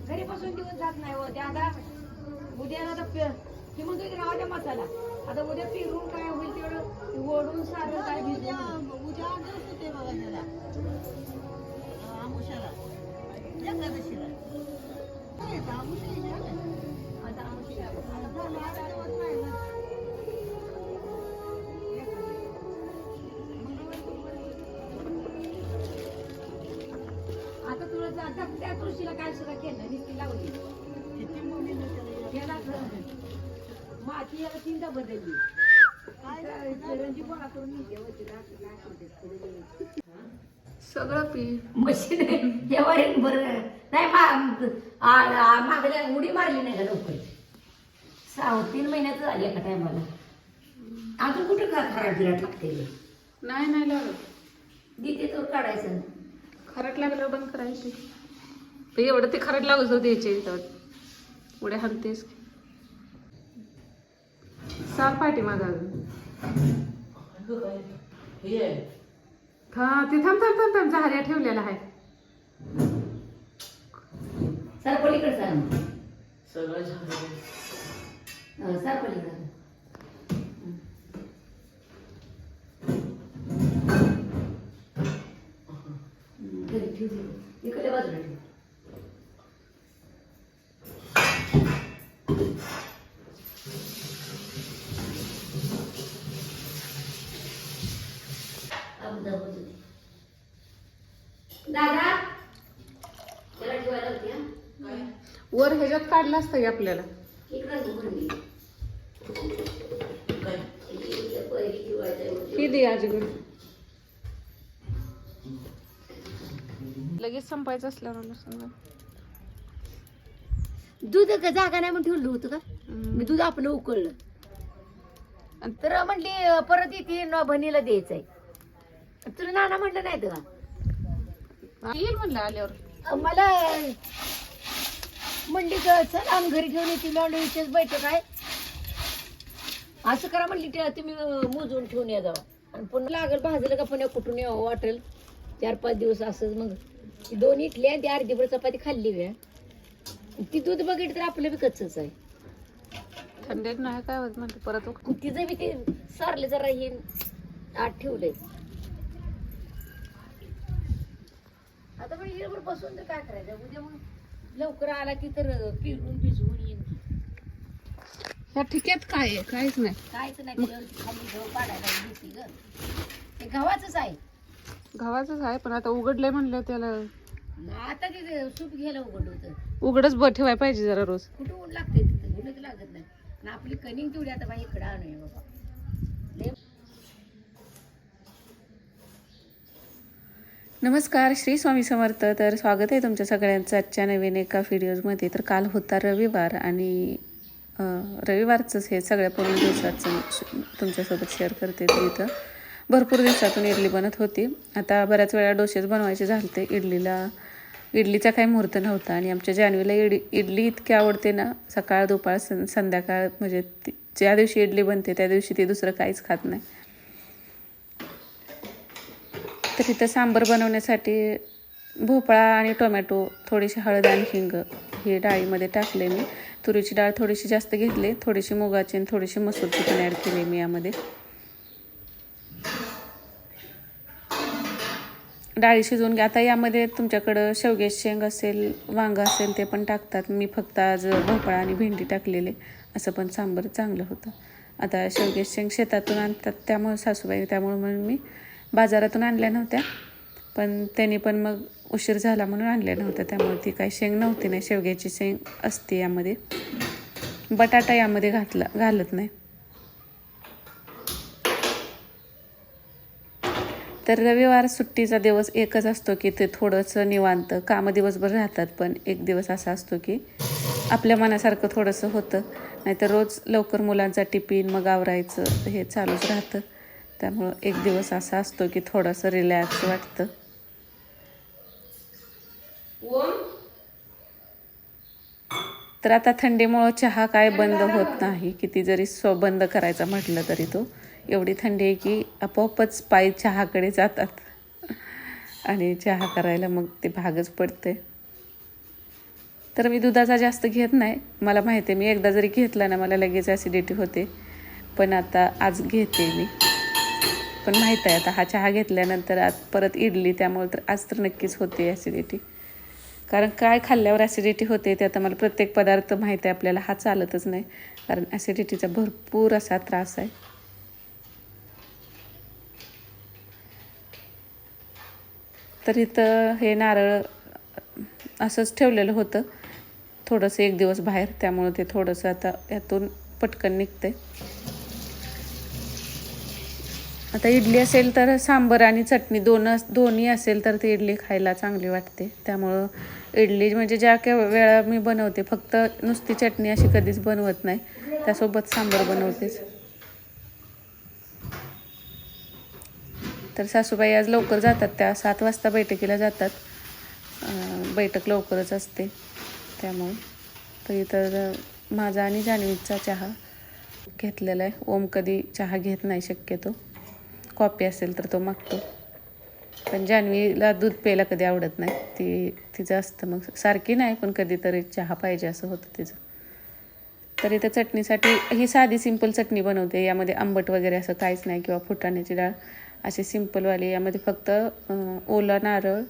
घरी बसून दिवस जात नाही हो. आता उद्या आता ती म्हणतो की राहू द्या मसाला. आता उद्या फिरून काय होईल तेवढं ओढून सारं काय भिजून उद्या जास्त ते बघा त्याला आमुषाला एकादशीला आता आमची आता तुला जाता त्या तुळशीला काय सुद्धा केलं नुसती लावली याला माती याला तीनदा बदलली रंजी गोळा करून सगळं पी मशीन आहे बरं नाही मागल्या उडी मारली नाही का लवकर 3 महिन्याचं झाली एका टायमाला अजून कुठं का खराब बिराट लागते नाही लागत दिते तो काढायचं खरट लागल्यावर बंद करायची एवढं ते खरट लागत होते याचे उड्या हलतेस सार पाठी माझा अजून हा ते थांब झाऱ्या ठेवलेला आहे सर पलीकडे सगळं सर पलीकडे इकडे बाजूला ठेव दादा त्याला ठेवायला होती वर ह्याच्यात काढलं असतं की आपल्याला ही दे आजीकडे लगेच संपायचं असल्यावर समजा दूध का जागा नाही म्हणून ठेवलं होतं का मी दूध आपलं उकळलं तर म्हणली परत येते न बहिणीला द्यायचंय तुला नाना म्हणलं नाही का येईल म्हणलं आल्यावर मला म्हणली चल आम घरी घेऊन येते लॉन्ड्रीचीच बैठक आहे असं करा म्हणली तुम्ही मोजून ठेवून या जावा आणि पुन्हा लागेल भाजलं का पुन्हा कुठून यावं वाटेल 4-5 दिवस असंच मग 2 इडली आणि ती अर्धीभर चपाती खाल्ली वेळ ती दूध बघितलं तर आपलं बी कच्चच आहे थंडीत नाही काय होत म्हणते परत तिचं बी ते सारले जरा हे आत ठेवलंय आता पण हिरभर बसून तर काय करायचं उद्या मग लवकर आला की तर पिळून भिजवून येईन ह्या ठिक्यात काय आहे काहीच नाही कायच नाही खाली गहू काढायला घेते ग ते गव्हाचंच आहे गव्हाचंच आहे पण आता उघडलंय म्हणलं त्याला आता ते सूप घ्यायला उघड होतं उघडच ठेवायला पाहिजे जरा रोज कुठं ऊन लागते तिथं ऊनच लागत नाही आणि आपली कनिंग तेवढी आता बाई इकडं आणूया बाबा नमस्कार श्री स्वामी समर्थ तर स्वागत आहे तुमच्या सगळ्यांचं आजच्या नवीन एका व्हिडिओजमध्ये तर काल होता रविवार आणि रविवारचंच हे सगळ्या पूर्ण दिवसाचं तुमच्यासोबत शेअर करते तर इथं भरपूर दिवसातून इडली बनत होती आता बऱ्याच वेळा डोसेच बनवायचे झालते इडलीचा काही मुहूर्त नव्हता आणि आमच्या जान्हवीला इडली इतकी आवडते ना सकाळ दुपार संध्याकाळ म्हणजे ज्या दिवशी इडली बनते त्या दिवशी ती दुसरं काहीच खात नाही तर इथं सांबर बनवण्यासाठी भोपळा आणि टोमॅटो थोडीशी हळद आणि हिंग हे डाळीमध्ये टाकले मी तुरीची डाळ थोडीशी जास्त घेतली थोडीशी मुगाची आणि थोडीशी मसूरची पण ॲड केली मी यामध्ये डाळी शिजवून घ्या आता यामध्ये तुमच्याकडं शेवग्याची शेंग असेल वांग असेल ते पण टाकतात मी फक्त आज भोपळा आणि भेंडी टाकलेले असं पण सांबर चांगलं होतं आता शेवग्याची शेंग शेतातून आणतात त्यामुळे सासूबाई त्यामुळे म्हणून मी बाजारातून आणल्या नव्हत्या पण त्यांनी पण मग उशीर झाला म्हणून आणल्या नव्हत्या त्यामुळे ती काही शेंग नव्हती नाही शेवग्याची शेंग असते यामध्ये बटाटा यामध्ये घालत नाही तर रविवार सुट्टीचा दिवस एकच असतो की ते थोडंसं निवांत कामं दिवसभर राहतात पण एक दिवस असा असतो की आपल्या मनासारखं थोडंसं होतं नाहीतर रोज लवकर मुलांचा टिफिन मग आवरायचं हे चालूच राहतं त्यामुळं एक दिवस असा असतो की थोडंसं रिलॅक्स वाटतं तर आता थंडीमुळं चहा काय बंद होत नाही किती जरी बंद करायचा म्हटलं तरी तो एवढी थंडी आहे की आपोआपच पाय चहाकडे जातात आणि चहा करायला मग ते भागच पडते. तर मी दुधाचा जास्त घेत नाही. मला माहिती आहे मी एकदा जरी घेतला ना मला लगेच ॲसिडिटी होते. पण आता आज घेते मी. पण माहीत आहे आता हा चहा घेतल्यानंतर आज परत इडली, त्यामुळे तर आज तर नक्कीच होते ॲसिडिटी. कारण काय खाल्ल्यावर ॲसिडिटी होते ते आता मला प्रत्येक पदार्थ माहीत आहे आपल्याला, हा चालतच नाही. कारण ॲसिडिटीचा भरपूर असा त्रास आहे. तर इथं हे नारळ असंच ठेवलेलं होतं थोडंसं एक दिवस बाहेर, त्यामुळे ते थोडंसं आता यातून पटकन निघते. आता इडली असेल तर सांबर आणि चटणी दोन्ही असेल तर ती इडली खायला चांगली वाटते. त्यामुळं इडली म्हणजे ज्या काही वेळा मी बनवते फक्त नुसती चटणी अशी कधीच बनवत नाही, त्यासोबत सांबर बनवतेच. तर सासूबाई आज लवकर जातात, त्या 7 वाजता बैठकीला जातात. बैठक लवकरच असते त्यामुळे. तर इथं माझा आणि जान्हवीचा चहा घेतलेला आहे. ओम कधी चहा घेत नाही शक्यतो, कॉफी असेल तर तो मागतो. पण जान्हवीला दूध प्यायला कधी आवडत नाही, तिचं असतं मग सारखी नाही पण कधीतरी चहा पाहिजे असं होतं तिचं. तर इथं चटणीसाठी ही साधी सिंपल चटणी बनवते. यामध्ये आंबट वगैरे असं काहीच नाही किंवा फुटाण्याची डाळ, अशी सिंपलवाली. यामध्ये फक्त ओला नारळ,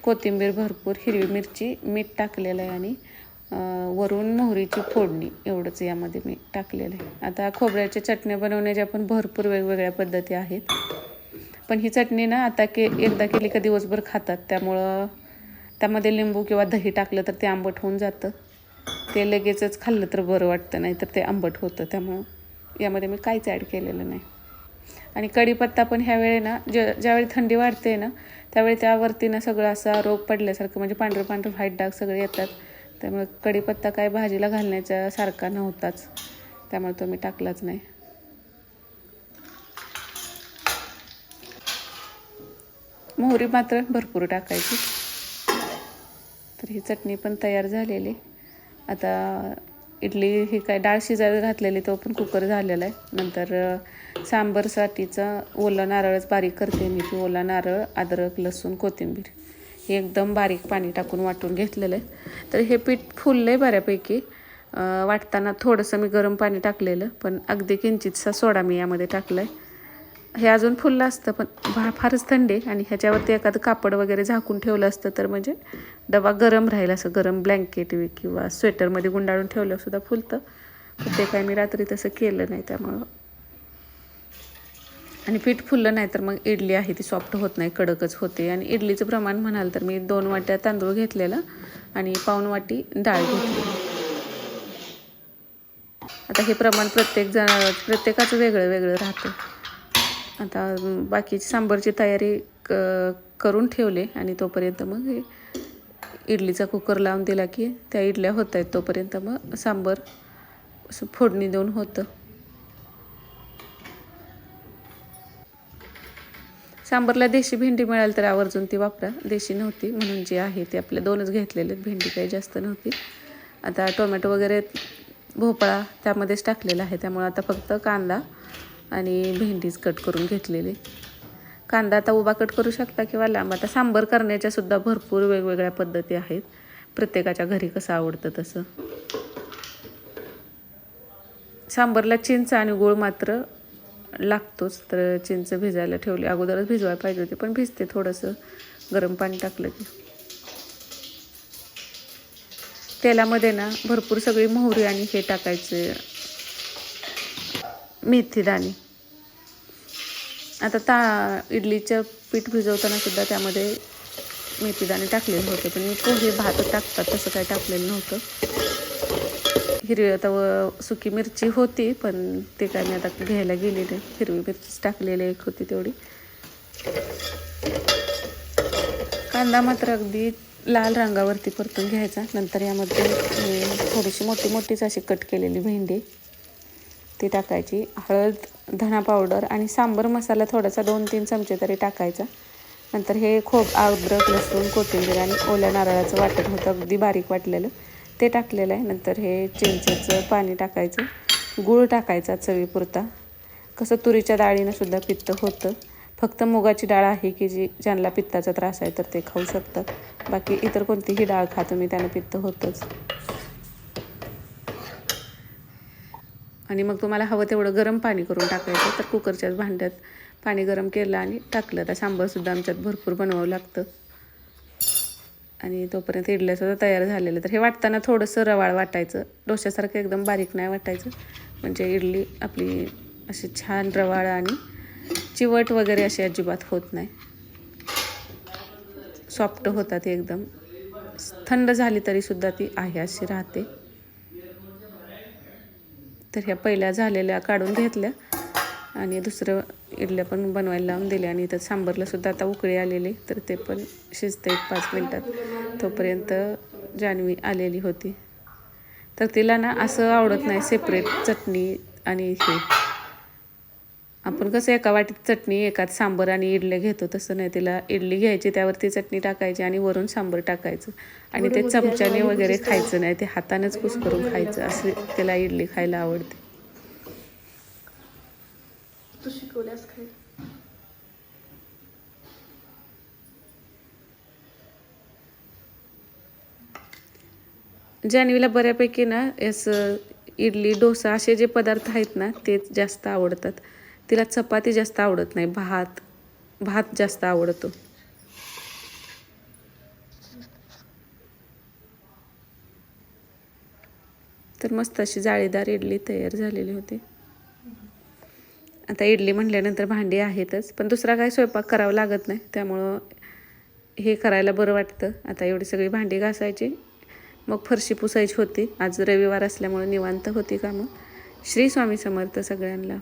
कोथिंबीर भरपूर, हिरवी मिरची, मीठ टाकलेलं आहे आणि वरून मोहरीची फोडणी, एवढंच यामध्ये मी टाकलेलं आहे. आता खोबऱ्याच्या चटण्या बनवण्याच्या पण भरपूर वेगवेगळ्या पद्धती आहेत. पण ही चटणी ना आता एकदा केली का दिवसभर खातात, त्यामुळं त्यामध्ये लिंबू किंवा दही टाकलं तर ते आंबट होऊन जातं. ते लगेचच खाल्लं तर बरं वाटतं, नाही तर ते आंबट होतं. त्यामुळं यामध्ये मी काहीच ॲड केलेलं नाही. आणि कढीपत्ता पण ह्यावेळी ना ज्यावेळी थंडी वाढते ना त्यावेळी त्यावरती ना सगळं असा रोग पडल्यासारखं, म्हणजे पांढरं पांढरं व्हाईट डाग सगळे येतात. त्यामुळे कढीपत्ता काय भाजीला घालण्याच्या सारखा नव्हताच, त्यामुळे तो मी टाकलाच नाही. मोहरी मात्र भरपूर टाकायची. तर ही चटणी पण तयार झालेली. आता इडली ही काय डाळ शिजायला घातलेली, तो पण कुकर झालेला आहे. नंतर सांबरसाठीचा ओला नारळच बारीक करते मी. ती ओला नारळ, अद्रक, लसूण, कोथिंबीर हे एकदम बारीक पाणी टाकून वाटून घेतलेलं आहे. तर हे पीठ फुललं आहे बऱ्यापैकी. वाटताना थोडंसं मी गरम पाणी टाकलेलं, पण अगदी किंचितसा सोडा मी यामध्ये टाकला आहे. हे अजून फुललं असतं पण फारच थंडी आहे आणि ह्याच्यावरती एखादं कापड वगैरे झाकून ठेवलं असतं तर म्हणजे डबा गरम राहील. असं गरम ब्लँकेट किंवा स्वेटरमध्ये गुंडाळून ठेवलं सुद्धा फुलतं. पण ते काय मी रात्री तसं केलं नाही त्यामुळं. आणि पीठ फुललं नाही तर मग इडली आहे ती सॉफ्ट होत नाही, कडकच होते. आणि इडलीचं प्रमाण म्हणाल तर मी 2 वाट्या तांदूळ घेतलेला आणि पाऊण वाटी डाळ घेतली. आता हे प्रमाण प्रत्येकाचं वेगळं वेगळं राहतं. आता बाकीची सांबरची तयारी करून ठेवले आणि तोपर्यंत मग इडलीचा कुकर लावून दिला की त्या इडल्या होत आहेत, तोपर्यंत मग सांबर फोडणी देऊन होतं. सांबरला देशी भेंडी मिळाली तर आवर्जून ती वापरा. देशी नव्हती म्हणून जी आहे ती आपल्या 2च घेतलेले, भेंडी काही जास्त नव्हती. आता टोमॅटो वगैरे, भोपळा त्यामध्येच टाकलेला आहे, त्यामुळे आता फक्त कांदा आणि भेंडीच कट करून घेतलेली. कांदा आता उभा कट करू शकता किंवा लांब. आता सांबर करण्याच्या सुद्धा भरपूर वेगवेगळ्या पद्धती आहेत, प्रत्येकाच्या घरी कसं आवडतं तसं. सांबरला चिंच आणि गूळ मात्र लागतोच. तर चिंच भिजायला ठेवली, अगोदरच भिजवायला पाहिजे होती पण भिजते थोडंसं गरम पाणी टाकलं की. तेलामध्ये ना भरपूर सगळी मोहरी आणि हे टाकायचे, मेथी दाणे. आता इडलीचं पीठ भिजवताना सुद्धा त्यामध्ये मेथी दाणे टाकलेले होते, पण मी पोहे भात टाकतात तसं काय टाकलेलं नव्हतं. हिरवी आता सुकी मिरची होती पण ते काय मी आता घ्यायला गेले नाही, हिरवी मिरचीच टाकलेली एक होती तेवढी. कांदा मात्र अगदी लाल रंगावरती परतून घ्यायचा. नंतर यामध्ये थोडीशी मोठी मोठीच अशी कट केलेली भेंडी ती टाकायची. हळद, धना पावडर आणि सांबर मसाला थोडासा 2-3 चमचे तरी टाकायचा. नंतर हे अद्रक, लसूण, कोथिंबीर आणि ओल्या नारळाचं वाटण होतं अगदी बारीक वाटलेलं, ते टाकलेलं आहे. नंतर हे चिंचेचं पाणी टाकायचं, गूळ टाकायचा चवीपुरता. कसं तुरीच्या डाळीनं सुद्धा पित्त होतं, फक्त मुगाची डाळ आहे की जी ज्यांना पित्ताचा त्रास आहे तर ते खाऊ शकतात. बाकी इतर कोणतीही डाळ खा तुम्ही, त्यानं पित्त होतंच. आणि मग तुम्हाला हवं तेवढं गरम पाणी करून टाकायचं. तर कुकरच्याच भांड्यात पाणी गरम केलं आणि टाकलं. तर सांबारसुद्धा आमच्यात भरपूर बनवावं लागतं. आणि तोपर्यंत इडल्यासुद्धा तयार झालेलं. तर हे वाटताना थोडंसं रवाळ वाटायचं, डोश्यासारखं एकदम बारीक नाही वाटायचं. म्हणजे इडली आपली अशी छान रवाळ आणि चिवट वगैरे अशी अजिबात होत नाही, सॉफ्ट होतात ती एकदम. थंड झाली तरीसुद्धा ती आहे अशी राहते. तर ह्या पहिल्या झालेल्या काढून घेतल्या आणि दुसरं इडल्या पण बनवायला लावून दिल्या. आणि इथं सांबरलासुद्धा आता उकळी आलेली, तर ते पण शिजते 1-5 मिनटात. तोपर्यंत जान्हवी आलेली होती. तर तिला ना असं आवडत नाही सेपरेट चटणी आणि हे. आपण कसं एका वाटीत चटणी एकात सांबर आणि इडल्या घेतो, तसं नाही. तिला इडली घ्यायची, त्यावरती चटणी टाकायची आणि वरून सांबर टाकायचं. आणि ते चमच्याने वगैरे खायचं नाही, ते हातानेच कुस्करून खायचं. असं तिला इडली खायला आवडते. तू शिकवल्यास खाय. जान्हवीला बऱ्यापैकी ना असं इडली डोसा असे जे पदार्थ आहेत ना ते जास्त आवडतात. तिला चपाती जास्त आवडत नाही, भात जास्त आवडतो. तर मस्त अशी जाळीदार इडली तयार झालेली होती. आता इडली म्हटल्यानंतर भांडी आहेतच, पण दुसरा काय स्वयंपाक करावा लागत नाही, त्यामुळं हे करायला बरं वाटतं. आता एवढी सगळी भांडी घासायची, मग फरशी पुसायची होती. आज रविवार असल्यामुळे निवांत होती कामं. श्री स्वामी समर्थ सगळ्यांना.